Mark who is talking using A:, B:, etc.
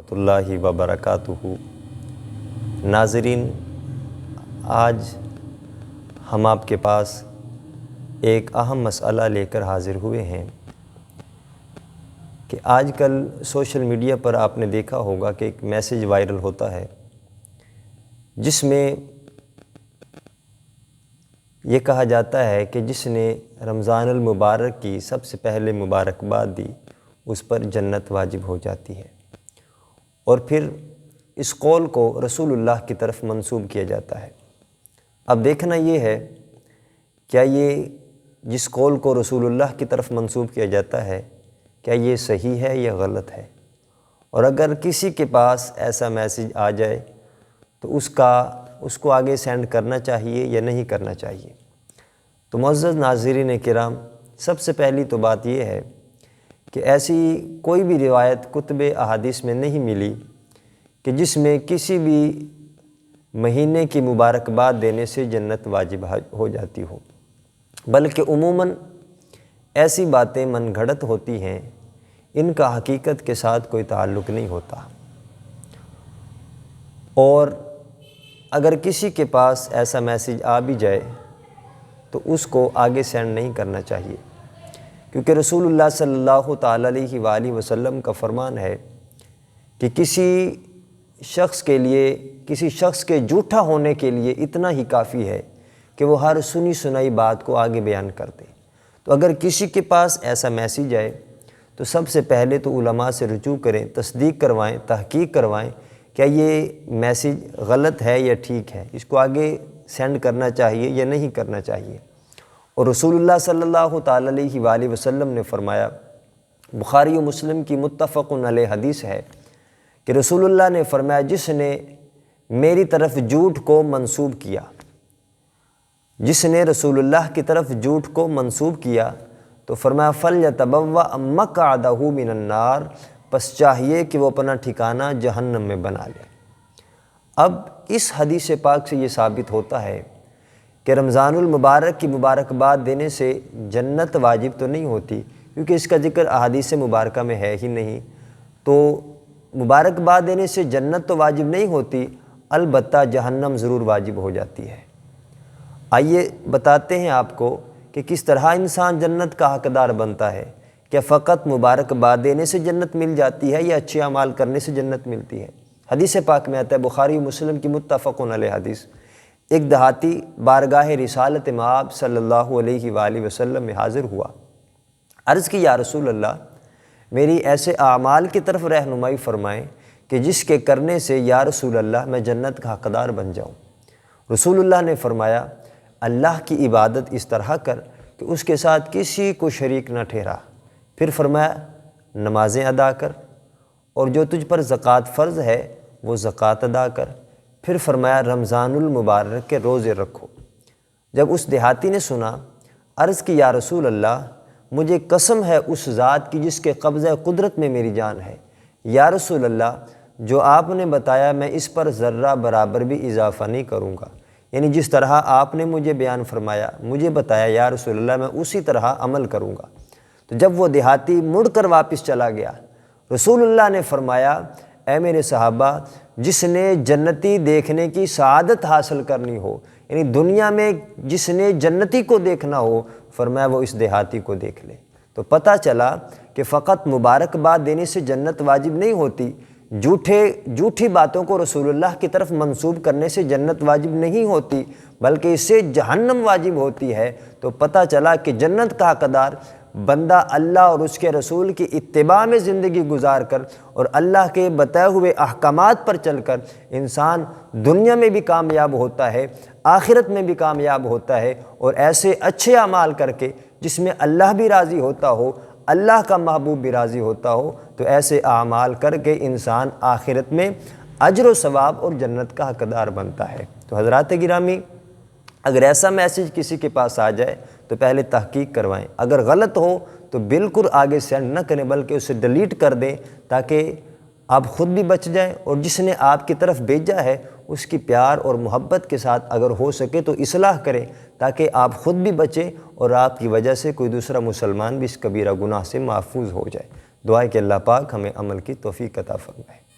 A: ورحمۃ اللہ وبرکاتہ۔ ناظرین، آج ہم آپ کے پاس ایک اہم مسئلہ لے کر حاضر ہوئے ہیں کہ آج کل سوشل میڈیا پر آپ نے دیکھا ہوگا کہ ایک میسیج وائرل ہوتا ہے جس میں یہ کہا جاتا ہے کہ جس نے رمضان المبارک کی سب سے پہلے مبارکباد دی اس پر جنت واجب ہو جاتی ہے، اور پھر اس قول کو رسول اللہ کی طرف منسوب کیا جاتا ہے۔ اب دیکھنا یہ ہے کیا یہ جس قول کو رسول اللہ کی طرف منسوب کیا جاتا ہے کیا یہ صحیح ہے یا غلط ہے، اور اگر کسی کے پاس ایسا میسیج آ جائے تو اس کو آگے سینڈ کرنا چاہیے یا نہیں کرنا چاہیے۔ تو معزز ناظرین کرام، سب سے پہلی تو بات یہ ہے کہ ایسی کوئی بھی روایت کتب احادیث میں نہیں ملی کہ جس میں کسی بھی مہینے کی مبارکباد دینے سے جنت واجب ہو جاتی ہو، بلکہ عموماً ایسی باتیں من گھڑت ہوتی ہیں، ان کا حقیقت کے ساتھ کوئی تعلق نہیں ہوتا، اور اگر کسی کے پاس ایسا میسیج آ بھی جائے تو اس کو آگے سینڈ نہیں کرنا چاہیے، کیونکہ رسول اللہ صلی اللہ تعالیٰ علیہ وآلہ وسلم کا فرمان ہے کہ کسی شخص کے جھوٹا ہونے کے لیے اتنا ہی کافی ہے کہ وہ ہر سنی سنائی بات کو آگے بیان کر دے۔ تو اگر کسی کے پاس ایسا میسیج آئے تو سب سے پہلے تو علماء سے رجوع کریں، تصدیق کروائیں، تحقیق کروائیں کیا یہ میسیج غلط ہے یا ٹھیک ہے، اس کو آگے سینڈ کرنا چاہیے یا نہیں کرنا چاہیے۔ اور رسول اللہ صلی اللہ تعالیٰ علیہ وآلہ وسلم نے فرمایا، بخاری و مسلم کی متفق علیہ حدیث ہے کہ رسول اللہ نے فرمایا، جس نے میری طرف جھوٹ کو منسوب کیا، جس نے رسول اللہ کی طرف جھوٹ کو منسوب کیا تو فرمایا فَلْيَتَبَوَّأْ مَقْعَدَهُ مِنَ النَّارِ، پس چاہیے کہ وہ اپنا ٹھکانہ جہنم میں بنا لے۔ اب اس حدیث پاک سے یہ ثابت ہوتا ہے کہ رمضان المبارک کی مبارکباد دینے سے جنت واجب تو نہیں ہوتی، کیونکہ اس کا ذکر احادیث مبارکہ میں ہے ہی نہیں، تو مبارکباد دینے سے جنت تو واجب نہیں ہوتی، البتہ جہنم ضرور واجب ہو جاتی ہے۔ آئیے بتاتے ہیں آپ کو کہ کس طرح انسان جنت کا حقدار بنتا ہے۔ کیا فقط مبارکباد دینے سے جنت مل جاتی ہے یا اچھے اعمال کرنے سے جنت ملتی ہے؟ حدیث پاک میں آتا ہے، بخاری و مسلم کی متفق علیہ حدیث، ایک دیہاتی بارگاہ رسالت مآب صلی اللہ علیہ وآلہ وسلم میں حاضر ہوا، عرض کی یا رسول اللہ، میری ایسے اعمال کی طرف رہنمائی فرمائیں کہ جس کے کرنے سے یا رسول اللہ میں جنت کا حقدار بن جاؤں۔ رسول اللہ نے فرمایا، اللہ کی عبادت اس طرح کر کہ اس کے ساتھ کسی کو شریک نہ ٹھہرا۔ پھر فرمایا، نمازیں ادا کر، اور جو تجھ پر زکوٰۃ فرض ہے وہ زکوٰۃ ادا کر۔ پھر فرمایا، رمضان المبارک کے روزے رکھو۔ جب اس دیہاتی نے سنا، عرض کی یا رسول اللہ، مجھے قسم ہے اس ذات کی جس کے قبضہ قدرت میں میری جان ہے، یا رسول اللہ، جو آپ نے بتایا میں اس پر ذرہ برابر بھی اضافہ نہیں کروں گا، یعنی جس طرح آپ نے مجھے بیان فرمایا، مجھے بتایا یا رسول اللہ، میں اسی طرح عمل کروں گا۔ تو جب وہ دیہاتی مڑ کر واپس چلا گیا، رسول اللہ نے فرمایا، اے میرے صحابہ، جس نے جنتی دیکھنے کی سعادت حاصل کرنی ہو، یعنی دنیا میں جس نے جنتی کو دیکھنا ہو، فرمایا وہ اس دیہاتی کو دیکھ لے۔ تو پتہ چلا کہ فقط مبارکباد دینے سے جنت واجب نہیں ہوتی، جھوٹی باتوں کو رسول اللہ کی طرف منسوب کرنے سے جنت واجب نہیں ہوتی، بلکہ اس سے جہنم واجب ہوتی ہے۔ تو پتہ چلا کہ جنت کا حقدار بندہ اللہ اور اس کے رسول کی اتباع میں زندگی گزار کر اور اللہ کے بتائے ہوئے احکامات پر چل کر انسان دنیا میں بھی کامیاب ہوتا ہے، آخرت میں بھی کامیاب ہوتا ہے، اور ایسے اچھے اعمال کر کے جس میں اللہ بھی راضی ہوتا ہو، اللہ کا محبوب بھی راضی ہوتا ہو، تو ایسے اعمال کر کے انسان آخرت میں اجر و ثواب اور جنت کا حقدار بنتا ہے۔ تو حضرات گرامی، اگر ایسا میسیج کسی کے پاس آ جائے تو پہلے تحقیق کروائیں، اگر غلط ہو تو بالکل آگے سینڈ نہ کریں بلکہ اسے ڈیلیٹ کر دیں، تاکہ آپ خود بھی بچ جائیں اور جس نے آپ کی طرف بھیجا ہے اس کی پیار اور محبت کے ساتھ اگر ہو سکے تو اصلاح کریں، تاکہ آپ خود بھی بچیں اور آپ کی وجہ سے کوئی دوسرا مسلمان بھی اس کبیرہ گناہ سے محفوظ ہو جائے۔ دعا ہے کہ اللہ پاک ہمیں عمل کی توفیق عطا فرمائے۔